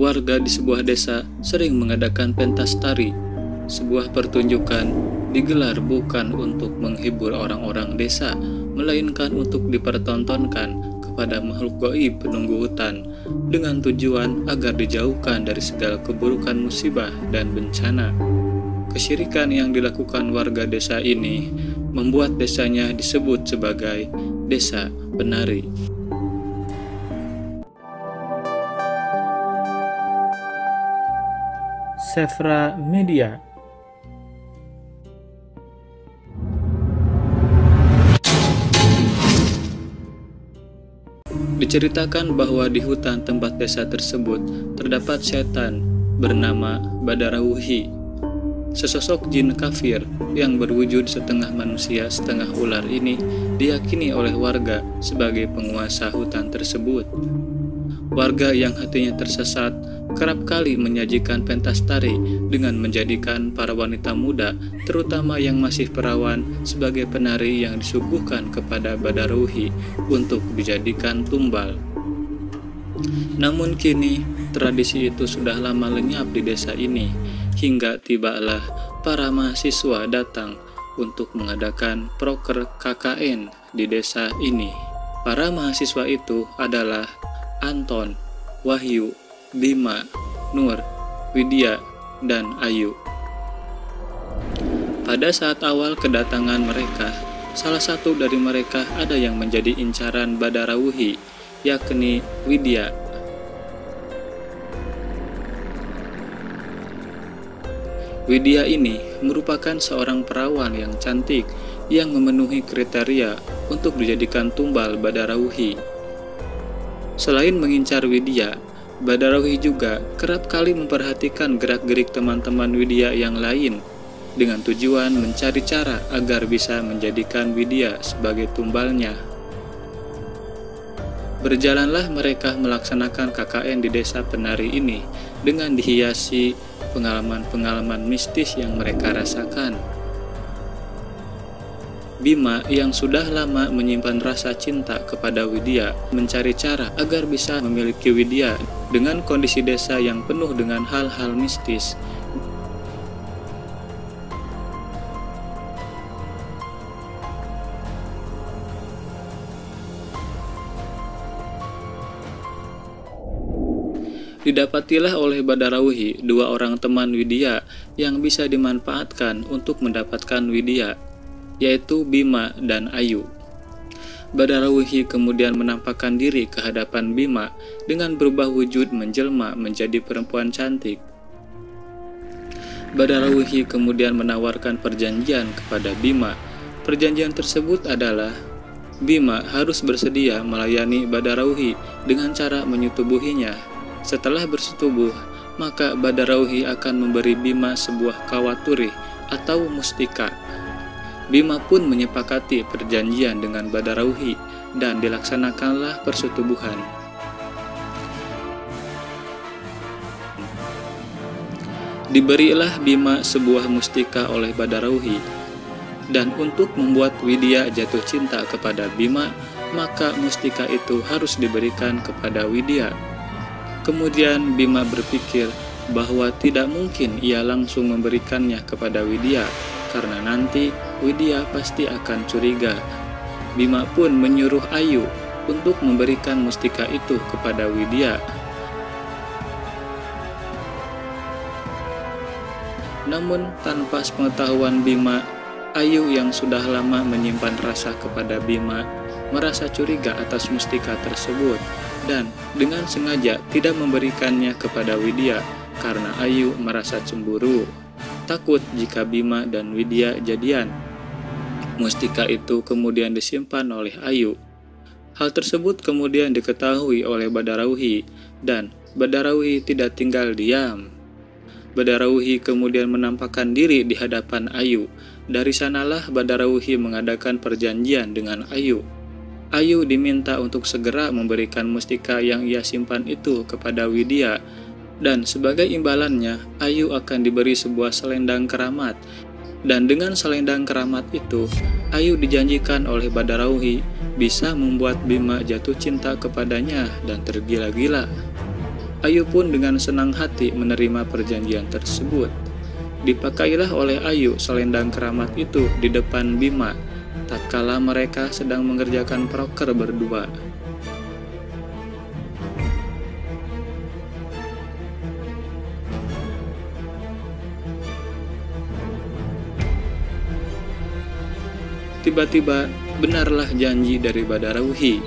warga di sebuah desa sering mengadakan pentas tari. Sebuah pertunjukan digelar bukan untuk menghibur orang-orang desa, melainkan untuk dipertontonkan kepada makhluk gaib penunggu hutan dengan tujuan agar dijauhkan dari segala keburukan musibah dan bencana. Kesyirikan yang dilakukan warga desa ini membuat desanya disebut sebagai Desa Penari. Sefra Media. Diceritakan bahwa di hutan tempat desa tersebut terdapat setan bernama Badarauhi, sesosok jin kafir yang berwujud setengah manusia setengah ular. Ini diyakini oleh warga sebagai penguasa hutan tersebut. Warga yang hatinya tersesat kerap kali menyajikan pentas tari dengan menjadikan para wanita muda, terutama yang masih perawan, sebagai penari yang disuguhkan kepada Badarauhi untuk dijadikan tumbal. Namun kini tradisi itu sudah lama lenyap di desa ini, hingga tibalah para mahasiswa datang untuk mengadakan proker KKN di desa ini. Para mahasiswa itu adalah Anton, Wahyu, Bima, Nur, Widya, dan Ayu. Pada saat awal kedatangan mereka, salah satu dari mereka ada yang menjadi incaran Badarauhi, yakni Widya. Widya ini merupakan seorang perawan yang cantik yang memenuhi kriteria untuk dijadikan tumbal Badarauhi. Selain mengincar Widya, Badarauhi juga kerap kali memperhatikan gerak-gerik teman-teman Widya yang lain dengan tujuan mencari cara agar bisa menjadikan Widya sebagai tumbalnya. Berjalanlah mereka melaksanakan KKN di Desa Penari ini dengan dihiasi pengalaman-pengalaman mistis yang mereka rasakan. Bima yang sudah lama menyimpan rasa cinta kepada Widya mencari cara agar bisa memiliki Widya dengan kondisi desa yang penuh dengan hal-hal mistis. Didapatilah oleh Badarauhi dua orang teman Widya yang bisa dimanfaatkan untuk mendapatkan Widya, yaitu Bima dan Ayu. Badarauhi kemudian menampakkan diri ke hadapan Bima dengan berubah wujud menjelma menjadi perempuan cantik. Badarauhi kemudian menawarkan perjanjian kepada Bima. Perjanjian tersebut adalah Bima harus bersedia melayani Badarauhi dengan cara menyetubuhinya. Setelah bersetubuh, maka Badarauhi akan memberi Bima sebuah kawaturi atau mustika. Bima pun menyepakati perjanjian dengan Badarauhi dan dilaksanakanlah persetubuhan. Diberilah Bima sebuah mustika oleh Badarauhi, dan untuk membuat Widya jatuh cinta kepada Bima, maka mustika itu harus diberikan kepada Widya. Kemudian Bima berpikir bahwa tidak mungkin ia langsung memberikannya kepada Widya, karena nanti Widya pasti akan curiga. Bima pun menyuruh Ayu untuk memberikan mustika itu kepada Widya. Namun tanpa sepengetahuan Bima, Ayu yang sudah lama menyimpan rasa kepada Bima merasa curiga atas mustika tersebut dan dengan sengaja tidak memberikannya kepada Widya karena Ayu merasa cemburu, takut jika Bima dan Widya jadian. Mustika itu kemudian disimpan oleh Ayu. Hal tersebut kemudian diketahui oleh Badarauhi dan Badarauhi tidak tinggal diam. Badarauhi kemudian menampakkan diri di hadapan Ayu. Dari sanalah Badarauhi mengadakan perjanjian dengan Ayu. Ayu diminta untuk segera memberikan mustika yang ia simpan itu kepada Widya, dan sebagai imbalannya Ayu akan diberi sebuah selendang keramat. Dan dengan selendang keramat itu, Ayu dijanjikan oleh Badarauhi bisa membuat Bima jatuh cinta kepadanya dan tergila-gila. Ayu pun dengan senang hati menerima perjanjian tersebut. Dipakailah oleh Ayu selendang keramat itu di depan Bima, tatkala mereka sedang mengerjakan proker berdua. Tiba-tiba benarlah janji dari Badarauhi.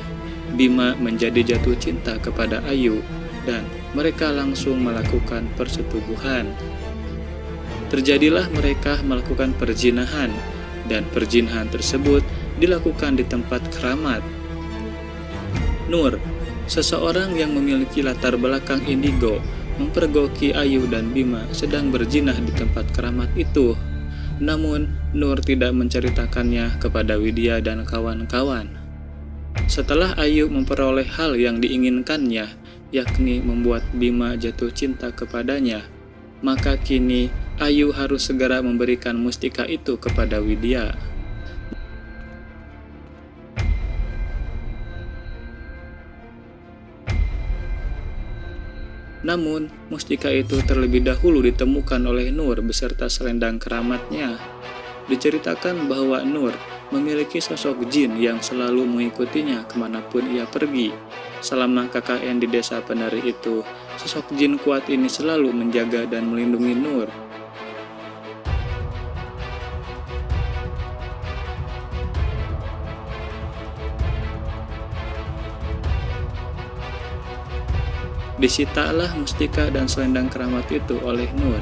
Bima menjadi jatuh cinta kepada Ayu dan mereka langsung melakukan persetubuhan. Terjadilah mereka melakukan perzinahan dan perzinahan tersebut dilakukan di tempat keramat. Nur, seseorang yang memiliki latar belakang indigo, mempergoki Ayu dan Bima sedang berzina di tempat keramat itu. Namun, Nur tidak menceritakannya kepada Widya dan kawan-kawan. Setelah Ayu memperoleh hal yang diinginkannya, yakni membuat Bima jatuh cinta kepadanya, maka kini Ayu harus segera memberikan mustika itu kepada Widya. Namun, mustika itu terlebih dahulu ditemukan oleh Nur beserta selendang keramatnya. Diceritakan bahwa Nur memiliki sosok jin yang selalu mengikutinya kemanapun ia pergi. Selama KKN di desa penari itu, sosok jin kuat ini selalu menjaga dan melindungi Nur. Disitalah mustika dan selendang keramat itu oleh Nur.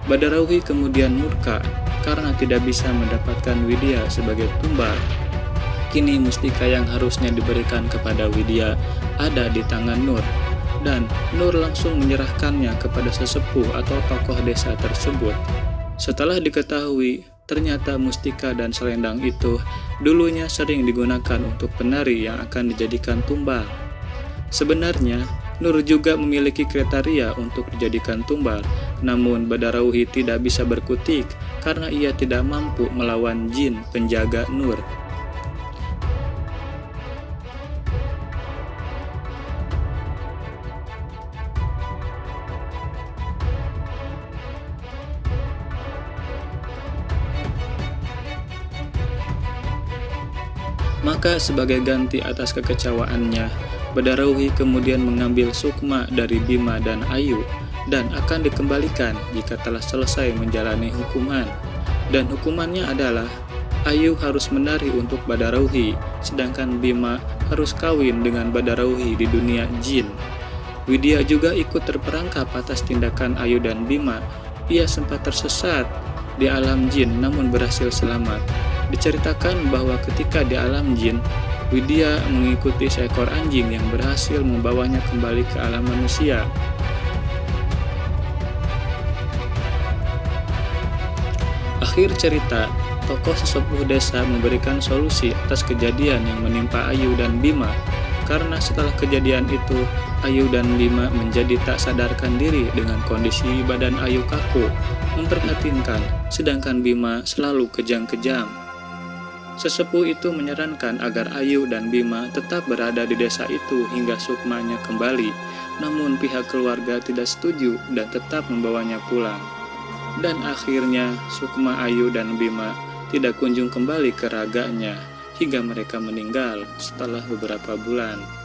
Badarauhi kemudian murka karena tidak bisa mendapatkan Widya sebagai tumbal. Kini mustika yang harusnya diberikan kepada Widya ada di tangan Nur, dan Nur langsung menyerahkannya kepada sesepuh atau tokoh desa tersebut. Setelah diketahui, ternyata mustika dan selendang itu dulunya sering digunakan untuk penari yang akan dijadikan tumbal. Sebenarnya, Nur juga memiliki kriteria untuk dijadikan tumbal, namun Badarauhi tidak bisa berkutik karena ia tidak mampu melawan jin penjaga Nur. Maka sebagai ganti atas kekecewaannya, Badarauhi kemudian mengambil sukma dari Bima dan Ayu dan akan dikembalikan jika telah selesai menjalani hukuman. Dan hukumannya adalah Ayu harus menari untuk Badarauhi, sedangkan Bima harus kawin dengan Badarauhi di dunia jin. Widya juga ikut terperangkap atas tindakan Ayu dan Bima. Ia sempat tersesat di alam jin namun berhasil selamat. Diceritakan bahwa ketika di alam jin, Widya mengikuti seekor anjing yang berhasil membawanya kembali ke alam manusia. Akhir cerita, tokoh sesepuh desa memberikan solusi atas kejadian yang menimpa Ayu dan Bima. Karena setelah kejadian itu, Ayu dan Bima menjadi tak sadarkan diri dengan kondisi badan Ayu kaku, memprihatinkan, sedangkan Bima selalu kejang-kejang. Sesepuh itu menyarankan agar Ayu dan Bima tetap berada di desa itu hingga sukmanya kembali, namun pihak keluarga tidak setuju dan tetap membawanya pulang. Dan akhirnya sukma Ayu dan Bima tidak kunjung kembali ke raganya hingga mereka meninggal setelah beberapa bulan.